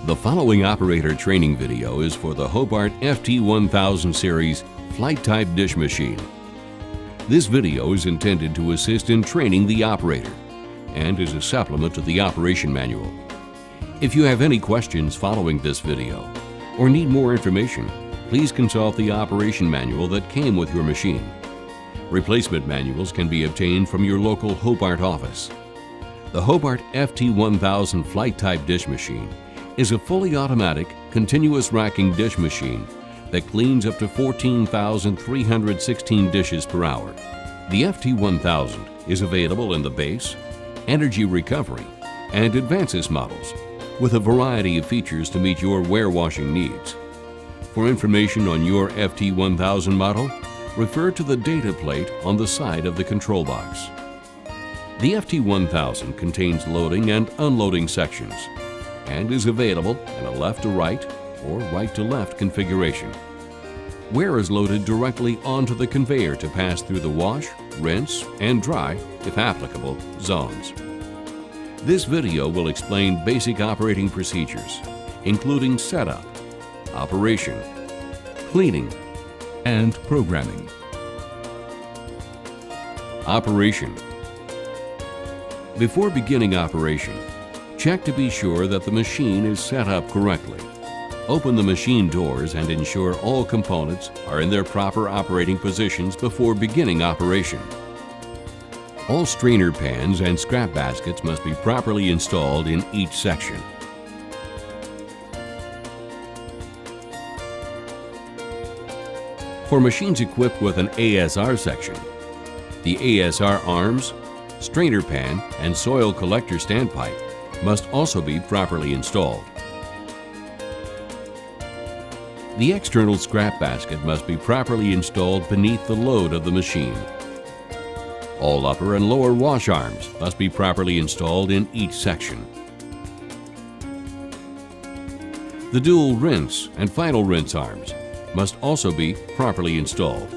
The following operator training video is for the Hobart FT1000 series flight type dish machine. This video is intended to assist in training the operator and is a supplement to the operation manual. If you have any questions following this video or need more information, please consult the operation manual that came with your machine. Replacement manuals can be obtained from your local Hobart office. The Hobart FT1000 flight type dish machine is a fully automatic, continuous racking dish machine that cleans up to 14,316 dishes per hour. The FT1000 is available in the base, energy recovery, and advances models with a variety of features to meet your warewashing needs. For information on your FT1000 model, refer to the data plate on the side of the control box. The FT1000 contains loading and unloading sections and is available in a left to right or right to left configuration. Ware is loaded directly onto the conveyor to pass through the wash, rinse, and dry, if applicable, zones. This video will explain basic operating procedures, including setup, operation, cleaning, and programming. Operation. Before beginning operation, check to be sure that the machine is set up correctly. Open the machine doors and ensure all components are in their proper operating positions before beginning operation. All strainer pans and scrap baskets must be properly installed in each section. For machines equipped with an ASR section, the ASR arms, strainer pan, and soil collector standpipe must also be properly installed. The external scrap basket must be properly installed beneath the load of the machine. All upper and lower wash arms must be properly installed in each section. The dual rinse and final rinse arms must also be properly installed.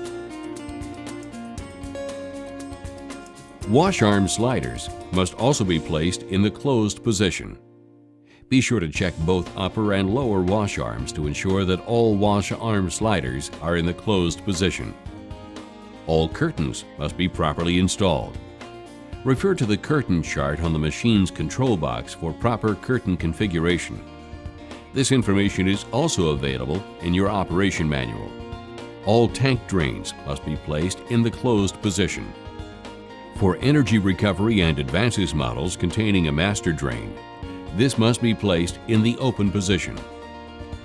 Wash arm sliders must also be placed in the closed position. Be sure to check both upper and lower wash arms to ensure that all wash arm sliders are in the closed position. All curtains must be properly installed. Refer to the curtain chart on the machine's control box for proper curtain configuration. This information is also available in your operation manual. All tank drains must be placed in the closed position. For energy recovery and advances models containing a master drain, this must be placed in the open position.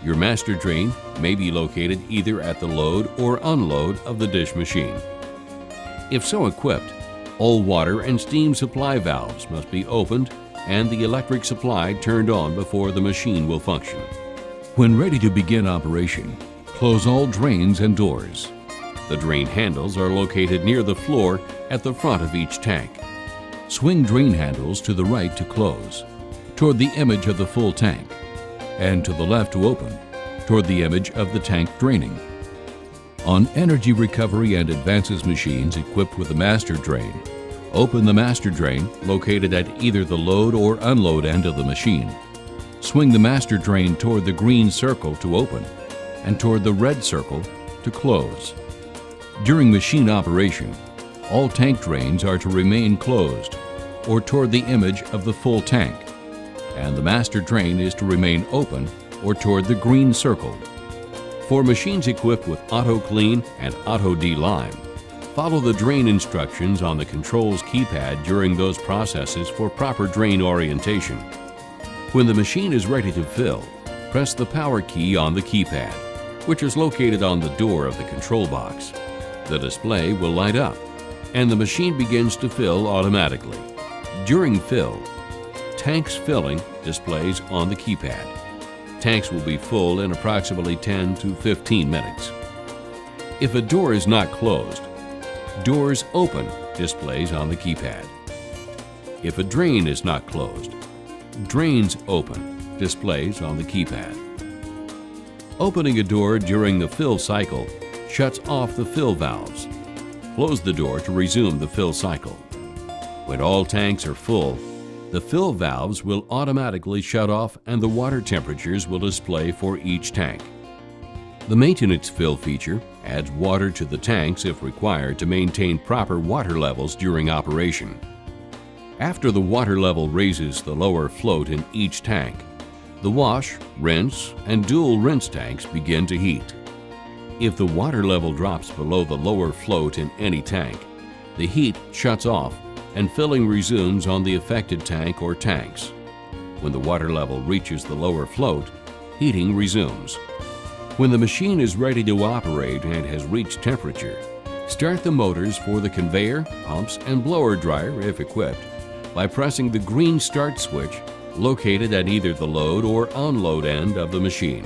Your master drain may be located either at the load or unload of the dish machine. If so equipped, all water and steam supply valves must be opened and the electric supply turned on before the machine will function. When ready to begin operation, close all drains and doors. The drain handles are located near the floor at the front of each tank. Swing drain handles to the right to close, toward the image of the full tank, and to the left to open, toward the image of the tank draining. On energy recovery and advances machines equipped with a master drain, open the master drain located at either the load or unload end of the machine. Swing the master drain toward the green circle to open and toward the red circle to close. During machine operation, all tank drains are to remain closed or toward the image of the full tank, and the master drain is to remain open or toward the green circle. For machines equipped with Auto Clean and Auto De-Lime, follow the drain instructions on the controls keypad during those processes for proper drain orientation. When the machine is ready to fill, press the power key on the keypad, which is located on the door of the control box. The display will light up, and the machine begins to fill automatically. During fill, tanks filling displays on the keypad. Tanks will be full in approximately 10 to 15 minutes. If a door is not closed, doors open displays on the keypad. If a drain is not closed, drains open displays on the keypad. Opening a door during the fill cycle shuts off the fill valves. Close the door to resume the fill cycle. When all tanks are full, The fill valves will automatically shut off and the water temperatures will display for each tank. The maintenance fill feature adds water to the tanks if required to maintain proper water levels during operation. After the water level raises the lower float in each tank, the wash, rinse, and dual rinse tanks begin to heat. If the water level drops below the lower float in any tank, the heat shuts off and filling resumes on the affected tank or tanks. When the water level reaches the lower float, heating resumes. When the machine is ready to operate and has reached temperature, start the motors for the conveyor, pumps, and blower dryer if equipped by pressing the green start switch located at either the load or unload end of the machine,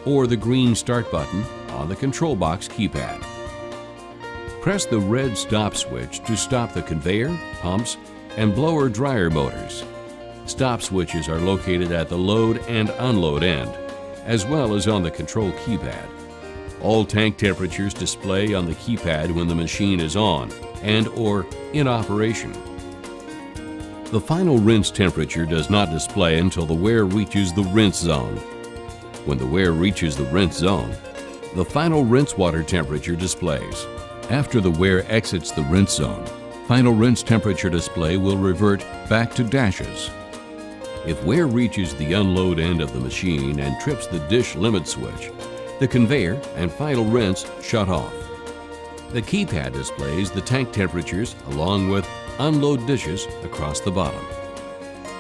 or the green start button on the control box keypad. Press the red stop switch to stop the conveyor, pumps, and blower dryer motors. Stop switches are located at the load and unload end, as well as on the control keypad. All tank temperatures display on the keypad when the machine is on and/or in operation. The final rinse temperature does not display until the wear reaches the rinse zone. When the wear reaches the rinse zone, the final rinse water temperature displays. After the wear exits the rinse zone, final rinse temperature display will revert back to dashes. If wear reaches the unload end of the machine and trips the dish limit switch, the conveyor and final rinse shut off. The keypad displays the tank temperatures along with unload dishes across the bottom.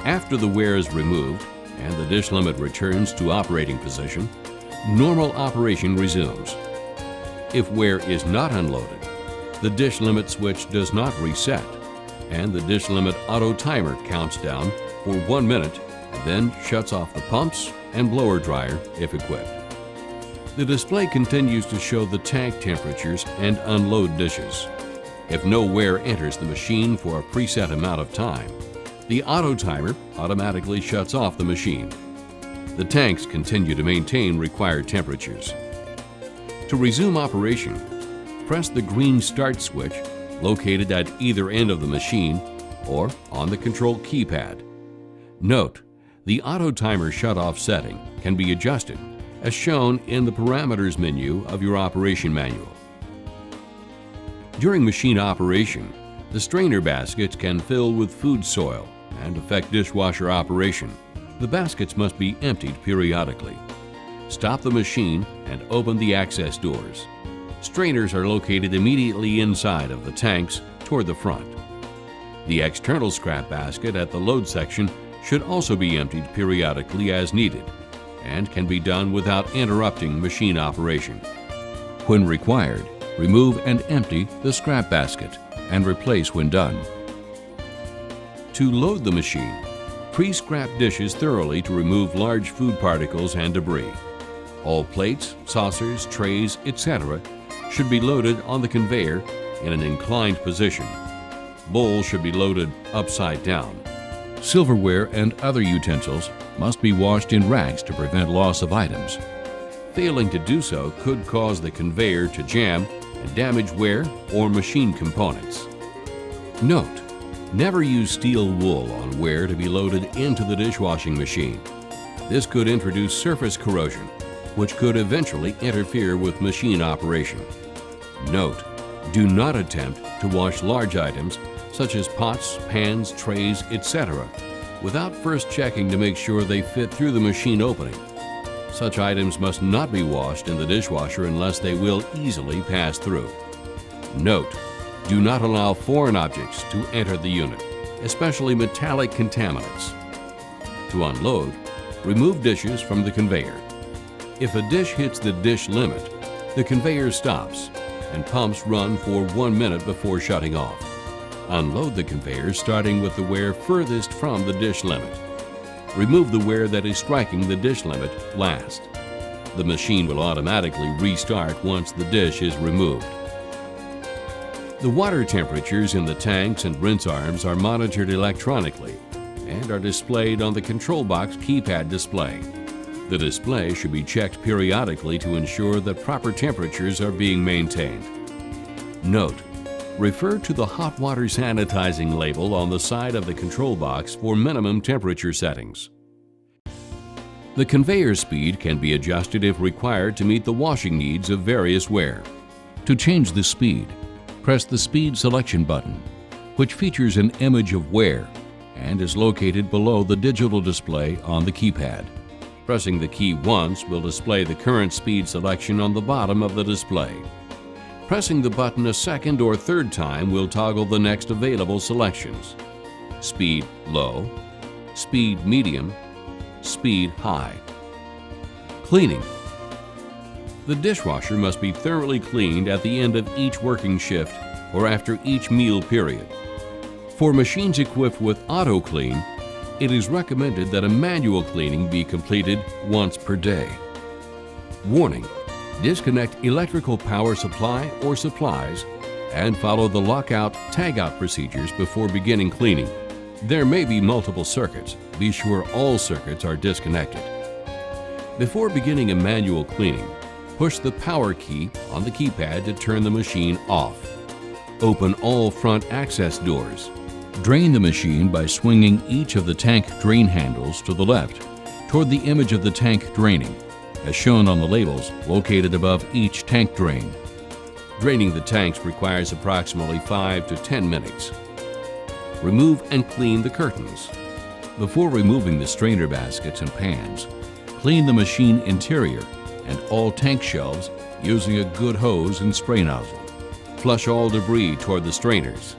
After the wear is removed and the dish limit returns to operating position, normal operation resumes. If wear is not unloaded, the dish limit switch does not reset, and the dish limit auto timer counts down for 1 minute and then shuts off the pumps and blower dryer if equipped. The display continues to show the tank temperatures and unload dishes. If no wear enters the machine for a preset amount of time, the auto timer automatically shuts off the machine. The tanks continue to maintain required temperatures. To resume operation, press the green start switch located at either end of the machine or on the control keypad. Note, the auto timer shutoff setting can be adjusted as shown in the parameters menu of your operation manual. During machine operation, the strainer baskets can fill with food soil and affect dishwasher operation. The baskets must be emptied periodically. Stop the machine and open the access doors. Strainers are located immediately inside of the tanks toward the front. The external scrap basket at the load section should also be emptied periodically as needed and can be done without interrupting machine operation. When required, remove and empty the scrap basket and replace when done. To load the machine, pre-scrap dishes thoroughly to remove large food particles and debris. All plates, saucers, trays, etc. should be loaded on the conveyor in an inclined position. Bowls should be loaded upside down. Silverware and other utensils must be washed in rags to prevent loss of items. Failing to do so could cause the conveyor to jam and damage ware or machine components. Note, never use steel wool on ware to be loaded into the dishwashing machine. This could introduce surface corrosion, which could eventually interfere with machine operation. Note, do not attempt to wash large items such as pots, pans, trays, etc. without first checking to make sure they fit through the machine opening. Such items must not be washed in the dishwasher unless they will easily pass through. Note, do not allow foreign objects to enter the unit, especially metallic contaminants. To unload, remove dishes from the conveyor. If a dish hits the dish limit, the conveyor stops and pumps run for 1 minute before shutting off. Unload the conveyor starting with the ware furthest from the dish limit. Remove the ware that is striking the dish limit last. The machine will automatically restart once the dish is removed. The water temperatures in the tanks and rinse arms are monitored electronically and are displayed on the control box keypad display. The display should be checked periodically to ensure that proper temperatures are being maintained. Note, Refer to the hot water sanitizing label on the side of the control box for minimum temperature settings. The conveyor speed can be adjusted if required to meet the washing needs of various wear. To change the speed, press the Speed Selection button, which features an image of wear and is located below the digital display on the keypad. Pressing the key once will display the current speed selection on the bottom of the display. Pressing the button a second or third time will toggle the next available selections: speed low, speed medium, speed high. Cleaning. The dishwasher must be thoroughly cleaned at the end of each working shift or after each meal period. For machines equipped with auto clean, it is recommended that a manual cleaning be completed once per day. Warning: disconnect electrical power supply or supplies and follow the lockout/tagout procedures before beginning cleaning. There may be multiple circuits. Be sure all circuits are disconnected. Before beginning a manual cleaning, push the power key on the keypad to turn the machine off. Open all front access doors. Drain the machine by swinging each of the tank drain handles to the left toward the image of the tank draining, as shown on the labels located above each tank drain. Draining the tanks requires approximately 5 to 10 minutes. Remove and clean the curtains. Before removing the strainer baskets and pans, clean the machine interior and all tank shelves using a good hose and spray nozzle. Flush all debris toward the strainers.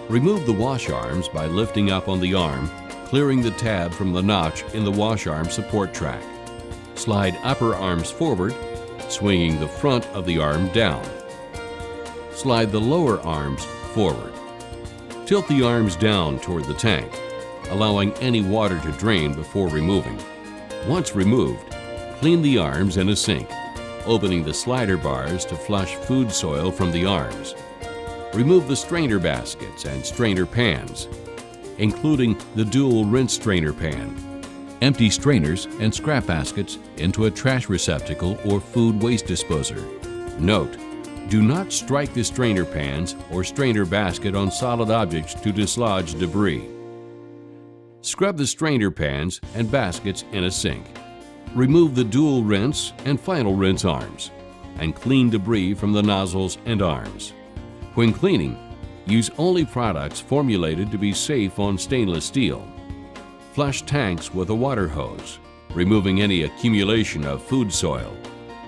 Remove the wash arms by lifting up on the arm, clearing the tab from the notch in the wash arm support track. Slide upper arms forward, swinging the front of the arm down. Slide the lower arms forward. Tilt the arms down toward the tank, allowing any water to drain before removing. Once removed, clean the arms in a sink, opening the slider bars to flush food soil from the arms. Remove the strainer baskets and strainer pans, including the dual rinse strainer pan. Empty strainers and scrap baskets into a trash receptacle or food waste disposer. Note: do not strike the strainer pans or strainer basket on solid objects to dislodge debris. Scrub the strainer pans and baskets in a sink. Remove the dual rinse and final rinse arms and clean debris from the nozzles and arms. When cleaning, use only products formulated to be safe on stainless steel. Flush tanks with a water hose, removing any accumulation of food soil.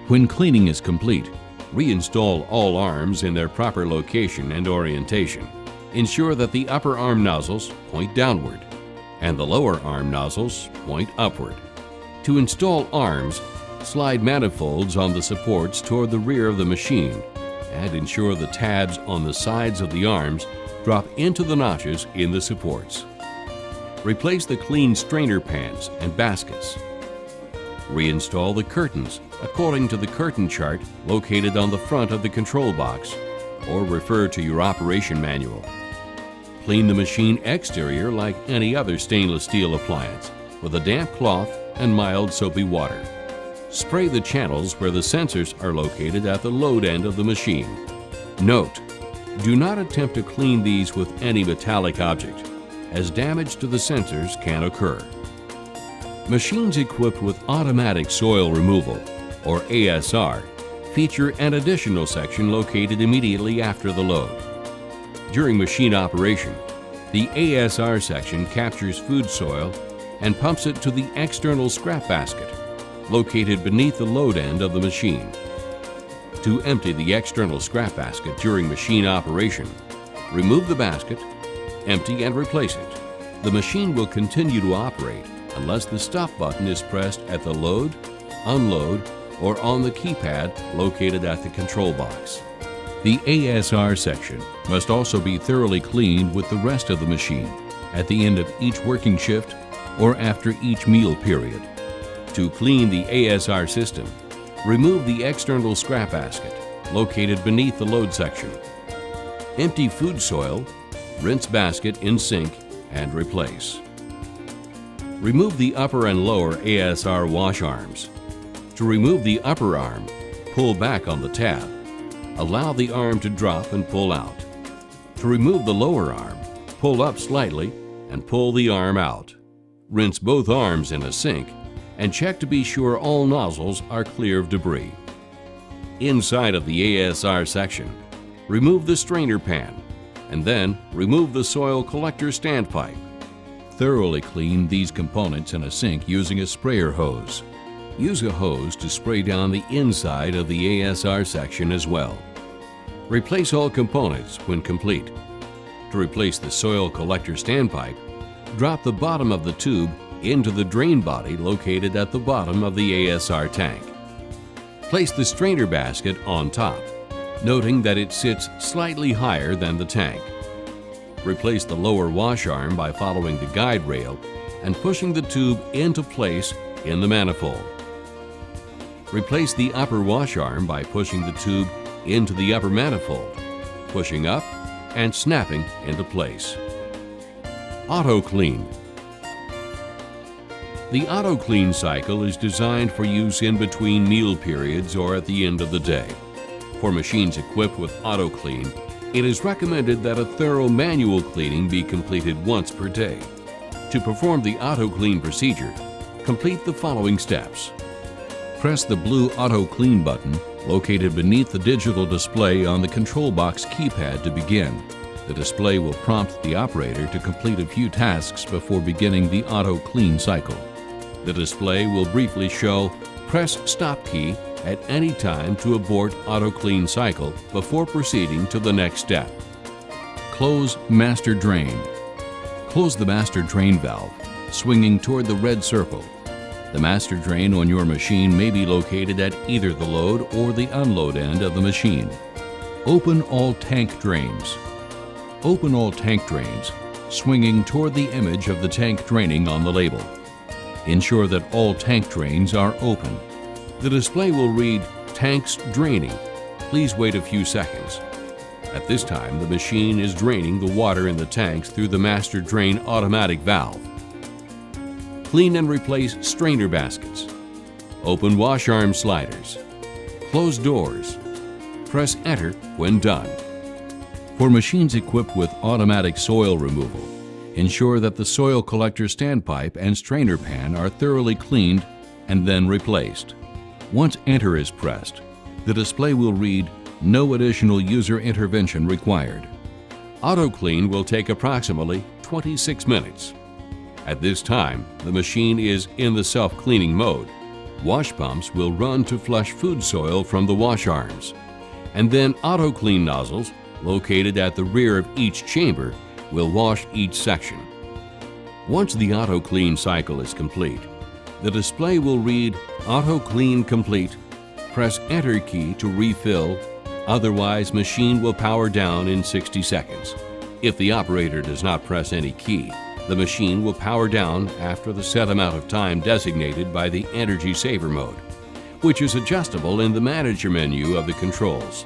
When cleaning is complete, reinstall all arms in their proper location and orientation. Ensure that the upper arm nozzles point downward and the lower arm nozzles point upward. To install arms, slide manifolds on the supports toward the rear of the machine and ensure the tabs on the sides of the arms drop into the notches in the supports. Replace the clean strainer pans and baskets. Reinstall the curtains according to the curtain chart located on the front of the control box, or refer to your operation manual. Clean the machine exterior like any other stainless steel appliance with a damp cloth and mild soapy water. Spray the channels where the sensors are located at the load end of the machine. Note: do not attempt to clean these with any metallic object, as damage to the sensors can occur. Machines equipped with automatic soil removal, or ASR, feature an additional section located immediately after the load. During machine operation, the ASR section captures food soil and pumps it to the external scrap basket, located beneath the load end of the machine. To empty the external scrap basket during machine operation, remove the basket, empty and replace it. The machine will continue to operate unless the stop button is pressed at the load, unload, or on the keypad located at the control box. The ASR section must also be thoroughly cleaned with the rest of the machine at the end of each working shift or after each meal period. To clean the ASR system, remove the external scrap basket located beneath the load section. Empty food soil, rinse basket in sink, and replace. Remove the upper and lower ASR wash arms. To remove the upper arm, pull back on the tab. allow the arm to drop and pull out. To remove the lower arm, pull up slightly and pull the arm out. Rinse both arms in a sink and check to be sure all nozzles are clear of debris. Inside of the ASR section, remove the strainer pan and then remove the soil collector standpipe. Thoroughly clean these components in a sink using a sprayer hose. Use a hose to spray down the inside of the ASR section as well. Replace all components when complete. To replace the soil collector standpipe, drop the bottom of the tube into the drain body located at the bottom of the ASR tank. Place the strainer basket on top, noting that it sits slightly higher than the tank. Replace the lower wash arm by following the guide rail and pushing the tube into place in the manifold. Replace the upper wash arm by pushing the tube into the upper manifold, pushing up and snapping into place. Auto Clean. The Auto Clean cycle is designed for use in between meal periods or at the end of the day. For machines equipped with Auto Clean, it is recommended that a thorough manual cleaning be completed once per day. To perform the Auto Clean procedure, complete the following steps. Press the blue Auto Clean button located beneath the digital display on the control box keypad to begin. The display will prompt the operator to complete a few tasks before beginning the Auto Clean cycle. The display will briefly show press stop key at any time to abort Auto Clean cycle before proceeding to the next step. Close master drain. Close the master drain valve, swinging toward the red circle. The master drain on your machine may be located at either the load or the unload end of the machine. Open all tank drains. Open all tank drains, swinging toward the image of the tank draining on the label. Ensure that all tank drains are open. The display will read, "Tanks draining. Please wait a few seconds." At this time, the machine is draining the water in the tanks through the master drain automatic valve. Clean and replace strainer baskets. Open wash arm sliders. Close doors. Press Enter when done. For machines equipped with automatic soil removal, ensure that the soil collector standpipe and strainer pan are thoroughly cleaned and then replaced. Once Enter is pressed, the display will read, "No additional user intervention required." Auto Clean will take approximately 26 minutes. At this time, the machine is in the self-cleaning mode. Wash pumps will run to flush food soil from the wash arms, and then Auto Clean nozzles, located at the rear of each chamber, will wash each section. Once the Auto Clean cycle is complete, the display will read, "Auto Clean complete." Press Enter key to refill, otherwise machine will power down in 60 seconds. If the operator does not press any key, the machine will power down after the set amount of time designated by the Energy Saver mode, which is adjustable in the Manager menu of the controls.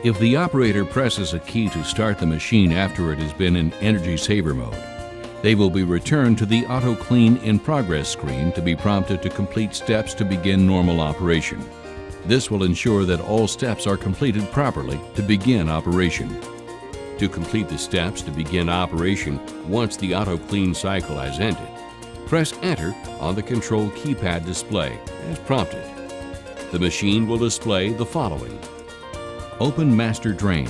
If the operator presses a key to start the machine after it has been in Energy Saver mode, they will be returned to the Auto Clean in Progress screen to be prompted to complete steps to begin normal operation. This will ensure that all steps are completed properly to begin operation. To complete the steps to begin operation once the Auto Clean cycle has ended, press Enter on the control keypad display as prompted. The machine will display the following. Open master drain.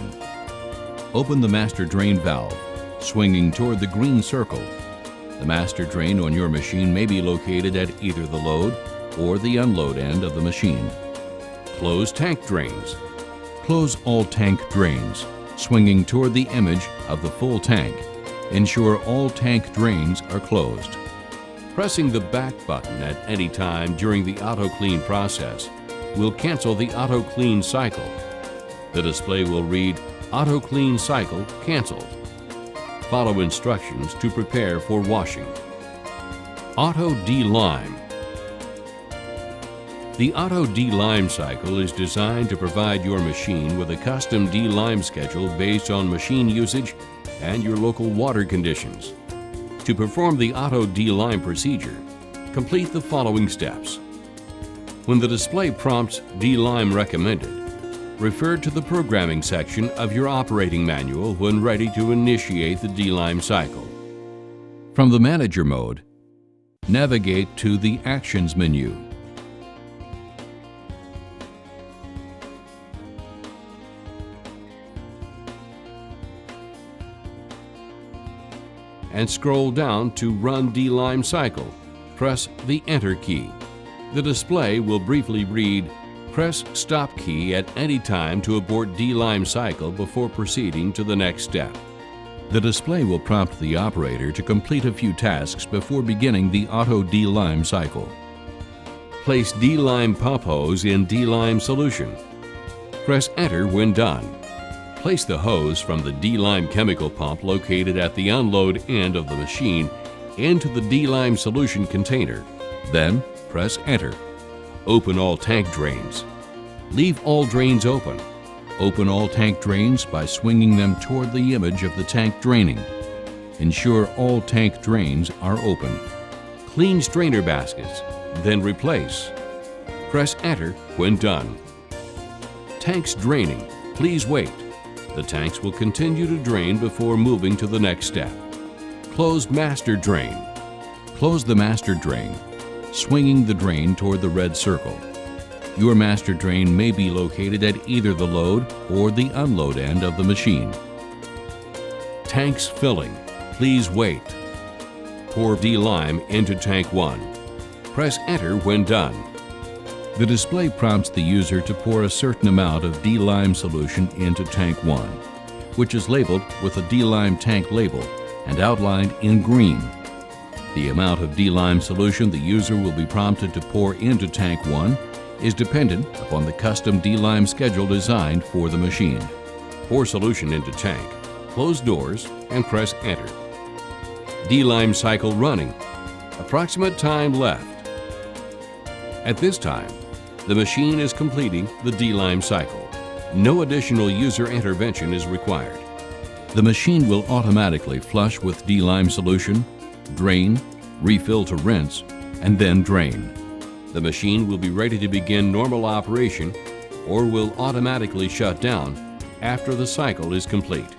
Open the master drain valve, swinging toward the green circle. The master drain on your machine may be located at either the load or the unload end of the machine. Close tank drains. Close all tank drains, swinging toward the image of the full tank. Ensure all tank drains are closed. Pressing the back button at any time during the Auto Clean process will cancel the Auto Clean cycle. The display will read, "Auto Clean cycle canceled." Follow instructions to prepare for washing. Auto De-Lime. The Auto De-Lime cycle is designed to provide your machine with a custom de-lime schedule based on machine usage and your local water conditions. To perform the Auto De-Lime procedure, complete the following steps. When the display prompts De-Lime recommended, Refer to the programming section of your operating manual when ready to initiate the D-Lime cycle. From the Manager mode, navigate to the Actions menu. And scroll down to Run D-Lime Cycle. Press the Enter key. The display will briefly read, "Press Stop key at any time to abort D-Lime cycle before proceeding to the next step." The display will prompt the operator to complete a few tasks before beginning the auto D-Lime cycle. Place D-Lime pump hose in D-Lime solution. Press Enter when done. Place the hose from the D-Lime chemical pump located at the unload end of the machine into the D-Lime solution container. Then press Enter. Open all tank drains. Leave all drains open. Open all tank drains by swinging them toward the image of the tank draining. Ensure all tank drains are open. Clean strainer baskets, then replace. Press Enter when done. Tanks draining, please wait. The tanks will continue to drain before moving to the next step. Close master drain. Close the master drain, swinging the drain toward the red circle. Your master drain may be located at either the load or the unload end of the machine. Tanks filling, please wait. Pour D-Lime into tank 1. Press Enter when done. The display prompts the user to pour a certain amount of D-Lime solution into tank 1, which is labeled with a D-Lime tank label and outlined in green. The amount of D-Lime solution the user will be prompted to pour into tank 1 is dependent upon the custom D-Lime schedule designed for the machine. Pour solution into tank, close doors, and press Enter. D-Lime cycle running. Approximate time left. At this time, the machine is completing the D-Lime cycle. No additional user intervention is required. The machine will automatically flush with D-Lime solution, drain, refill to rinse, and then drain. The machine will be ready to begin normal operation or will automatically shut down after the cycle is complete.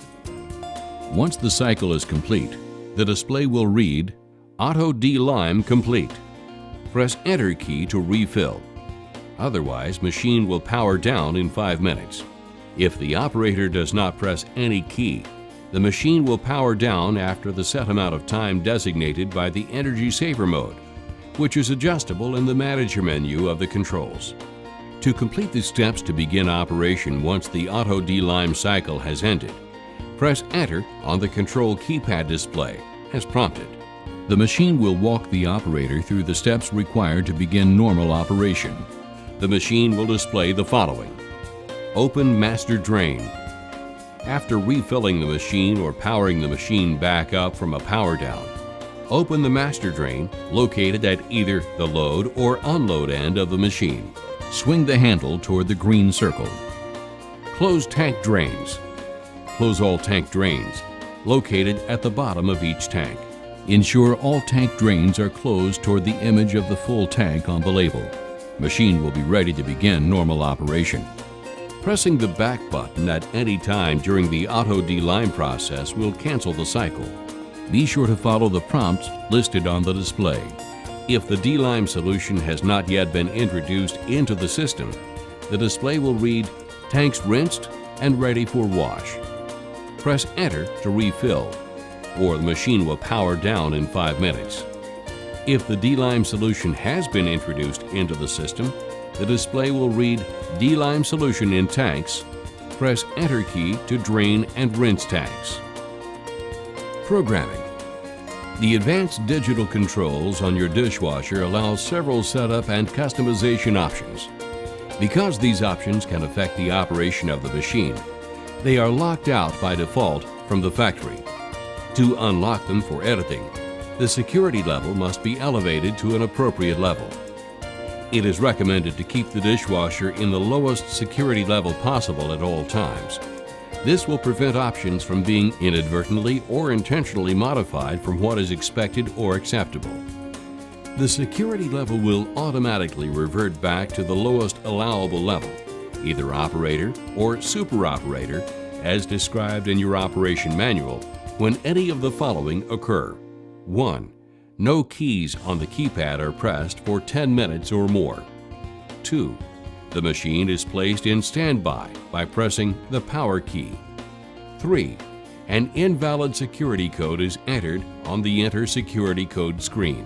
Once the cycle is complete, the display will read, "Auto D-Lime complete." Press Enter key to refill. Otherwise, machine will power down in 5 minutes. If the operator does not press any key, the machine will power down after the set amount of time designated by the Energy Saver mode, which is adjustable in the Manager menu of the controls. To complete the steps to begin operation once the Auto D-Lime cycle has ended, press Enter on the control keypad display as prompted. The machine will walk the operator through the steps required to begin normal operation. The machine will display the following. Open master drain. After refilling the machine or powering the machine back up from a power down, open the master drain located at either the load or unload end of the machine. Swing the handle toward the green circle. Close tank drains. Close all tank drains located at the bottom of each tank. Ensure all tank drains are closed toward the image of the full tank on the label. Machine will be ready to begin normal operation. Pressing the back button at any time during the Auto D-Lime process will cancel the cycle. Be sure to follow the prompts listed on the display. If the D-Lime solution has not yet been introduced into the system, the display will read, "Tanks rinsed and ready for wash." Press Enter to refill, or the machine will power down in 5 minutes. If the D-Lime solution has been introduced into the system, the display will read D-Lime solution in tanks. Press Enter key to drain and rinse tanks. Programming. The advanced digital controls on your dishwasher allow several setup and customization options. Because these options can affect the operation of the machine, they are locked out by default from the factory. To unlock them for editing, the security level must be elevated to an appropriate level. It is recommended to keep the dishwasher in the lowest security level possible at all times. This will prevent options from being inadvertently or intentionally modified from what is expected or acceptable. The security level will automatically revert back to the lowest allowable level. either operator or super operator, as described in your operation manual, when any of the following occur. 1. No keys on the keypad are pressed for 10 minutes or more. 2. The machine is placed in standby by pressing the power key. 3. An invalid security code is entered on the Enter Security Code screen.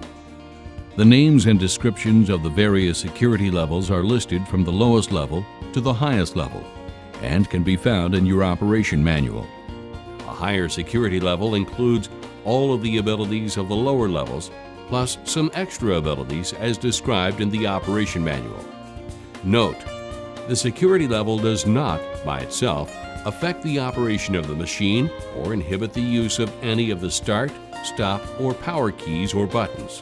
The names and descriptions of the various security levels are listed from the lowest level to the highest level and can be found in your operation manual. A higher security level includes all of the abilities of the lower levels, plus some extra abilities as described in the operation manual. Note: the security level does not, by itself, affect the operation of the machine or inhibit the use of any of the start, stop, or power keys or buttons.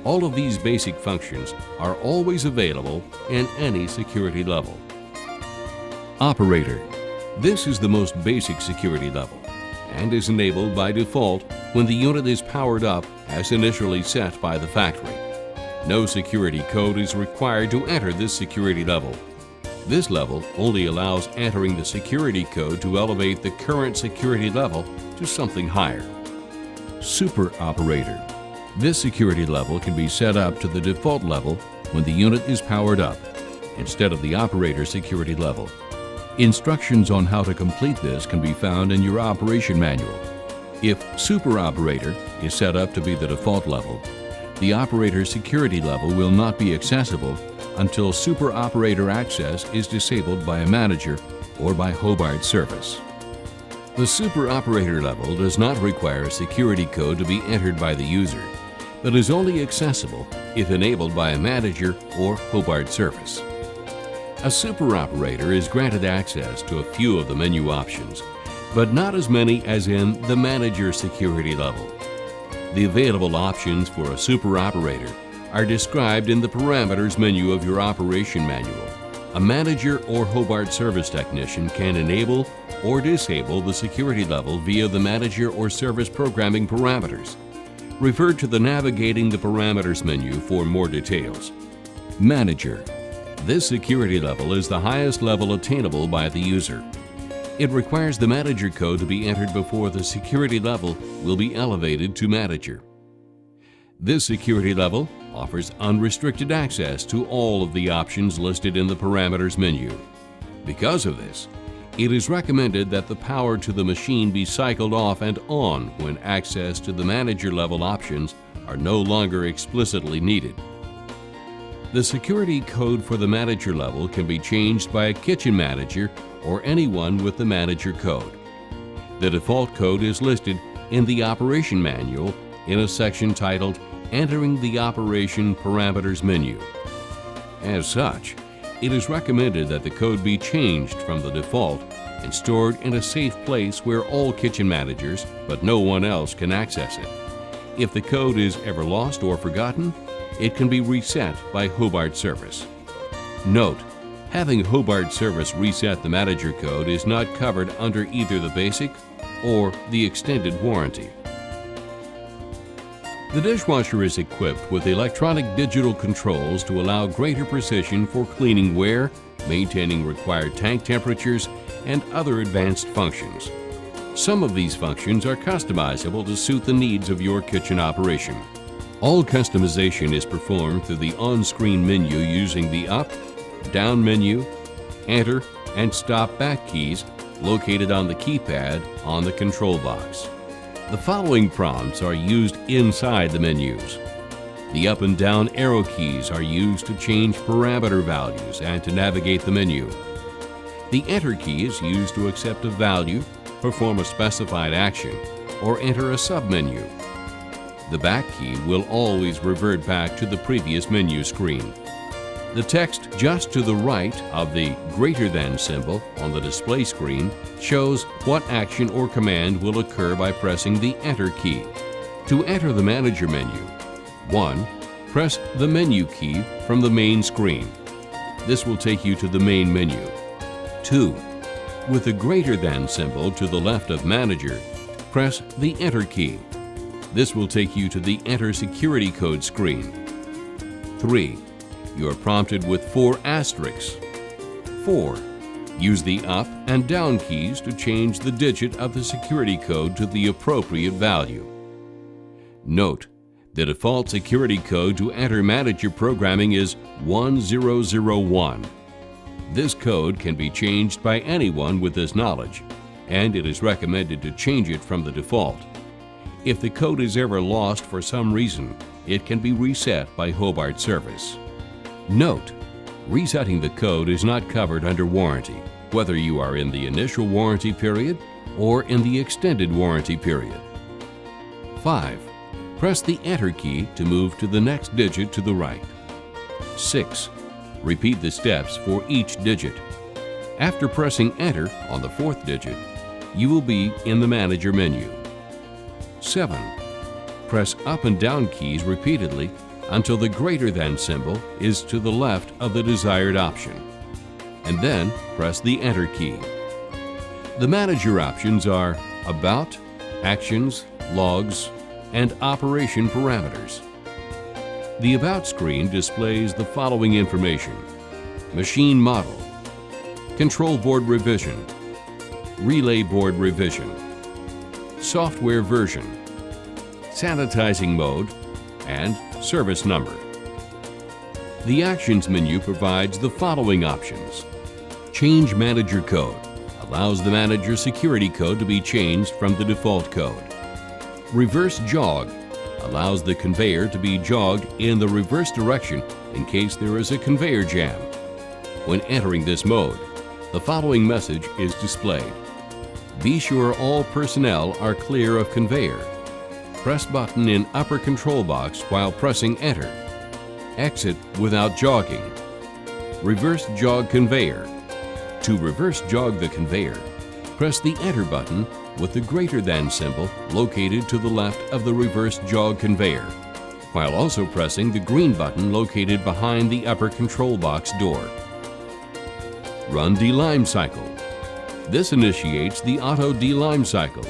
All of these basic functions are always available in any security level. Operator. This is the most basic security level and is enabled by default when the unit is powered up as initially set by the factory. No security code is required to enter this security level. This level only allows entering the security code to elevate the current security level to something higher. Super Operator. This security level can be set up to the default level when the unit is powered up, instead of the operator security level. Instructions on how to complete this can be found in your operation manual. If Super Operator is set up to be the default level, the operator security level will not be accessible until Super Operator access is disabled by a manager or by Hobart service. The Super Operator level does not require a security code to be entered by the user, but is only accessible if enabled by a manager or Hobart service. A Super Operator is granted access to a few of the menu options, but not as many as in the Manager security level. The available options for a Super Operator are described in the Parameters menu of your operation manual. A manager or Hobart service technician can enable or disable the security level via the Manager or Service Programming parameters. Refer to the Navigating the Parameters menu for more details. Manager. This security level is the highest level attainable by the user. It requires the manager code to be entered before the security level will be elevated to manager. This security level offers unrestricted access to all of the options listed in the parameters menu. Because of this, it is recommended that the power to the machine be cycled off and on when access to the manager level options are no longer explicitly needed. The security code for the manager level can be changed by a kitchen manager or anyone with the manager code. The default code is listed in the operation manual in a section titled Entering the Operation Parameters menu. As such, it is recommended that the code be changed from the default and stored in a safe place where all kitchen managers, but no one else, can access it. If the code is ever lost or forgotten, it can be reset by Hobart service. Note: having Hobart service reset the manager code is not covered under either the basic or the extended warranty. The dishwasher is equipped with electronic digital controls to allow greater precision for cleaning ware, maintaining required tank temperatures, and other advanced functions. Some of these functions are customizable to suit the needs of your kitchen operation. All customization is performed through the on-screen menu using the Up, Down menu, Enter, and Stop Back keys located on the keypad on the control box. The following prompts are used inside the menus. The up and down arrow keys are used to change parameter values and to navigate the menu. The Enter key is used to accept a value, perform a specified action, or enter a submenu. The back key will always revert back to the previous menu screen. The text just to the right of the greater than symbol on the display screen shows what action or command will occur by pressing the Enter key. To enter the Manager menu, 1. Press the Menu key from the main screen. This will take you to the main menu. 2. With the greater than symbol to the left of Manager, press the Enter key. This will take you to the Enter Security Code screen. 3. You are prompted with 4 asterisks. 4. Use the up and down keys to change the digit of the security code to the appropriate value. Note: the default security code to enter manager programming is 1001. This code can be changed by anyone with this knowledge, and it is recommended to change it from the default. If the code is ever lost for some reason, it can be reset by Hobart Service. Note: resetting the code is not covered under warranty, whether you are in the initial warranty period or in the extended warranty period. 5. Press the Enter key to move to the next digit to the right. 6. Repeat the steps for each digit. After pressing Enter on the 4th digit, you will be in the Manager menu. 7. Press up and down keys repeatedly until the greater than symbol is to the left of the desired option, and then press the Enter key. The Manager options are About, Actions, Logs, and Operation Parameters. The About screen displays the following information: Machine Model, Control Board Revision, Relay Board Revision, Software Version, Sanitizing Mode, and Service Number. The Actions menu provides the following options: Change Manager Code allows the manager security code to be changed from the default code. Reverse Jog allows the conveyor to be jogged in the reverse direction in case there is a conveyor jam. When entering this mode, the following message is displayed: Be sure all personnel are clear of conveyor. Press button in upper control box while pressing Enter. Exit without jogging. Reverse jog conveyor. To reverse jog the conveyor, press the Enter button with the greater than symbol located to the left of the reverse jog conveyor, while also pressing the green button located behind the upper control box door. Run de-lime cycle. This initiates the auto de-lime cycle,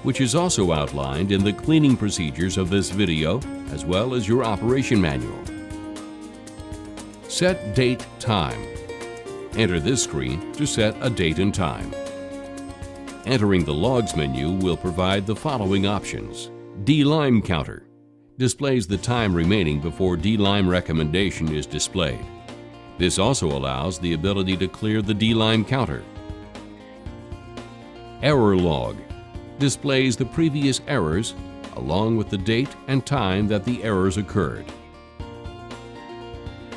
which is also outlined in the cleaning procedures of this video as well as your operation manual. Set Date Time. Enter this screen to set a date and time. Entering the Logs menu will provide the following options. De-lime counter displays the time remaining before de-lime recommendation is displayed. This also allows the ability to clear the de-lime counter. Error log displays the previous errors along with the date and time that the errors occurred.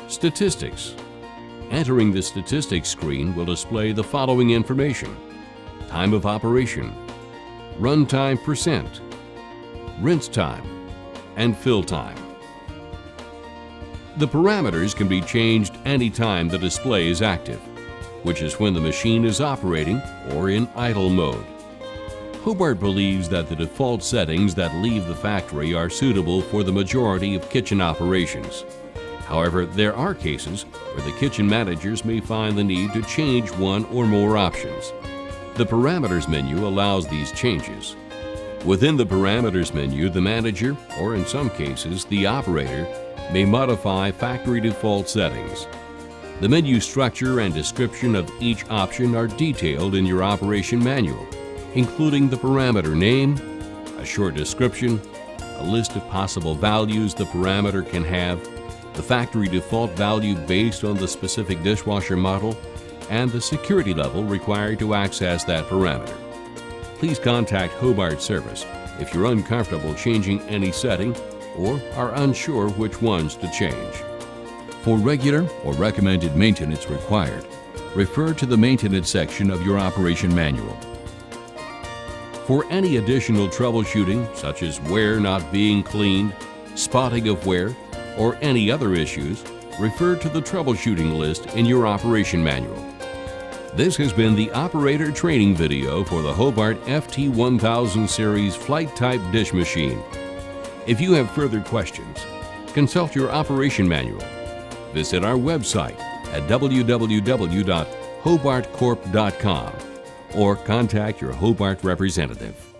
Statistics. Entering the statistics screen will display the following information: time of operation, runtime percent, rinse time, and fill time. The parameters can be changed anytime the display is active, which is when the machine is operating or in idle mode. Hobart believes that the default settings that leave the factory are suitable for the majority of kitchen operations. However, there are cases where the kitchen managers may find the need to change one or more options. The Parameters menu allows these changes. Within the Parameters menu, the manager, or in some cases, the operator, may modify factory default settings. The menu structure and description of each option are detailed in your operation manual, including the parameter name, a short description, a list of possible values the parameter can have, the factory default value based on the specific dishwasher model, and the security level required to access that parameter. Please contact Hobart Service if you're uncomfortable changing any setting or are unsure which ones to change. For regular or recommended maintenance required, refer to the Maintenance section of your operation manual. For any additional troubleshooting, such as wear not being cleaned, spotting of wear, or any other issues, refer to the troubleshooting list in your operation manual. This has been the operator training video for the Hobart FT1000 series flight type dish machine. If you have further questions, consult your operation manual. Visit our website at www.hobartcorp.com or contact your Hobart representative.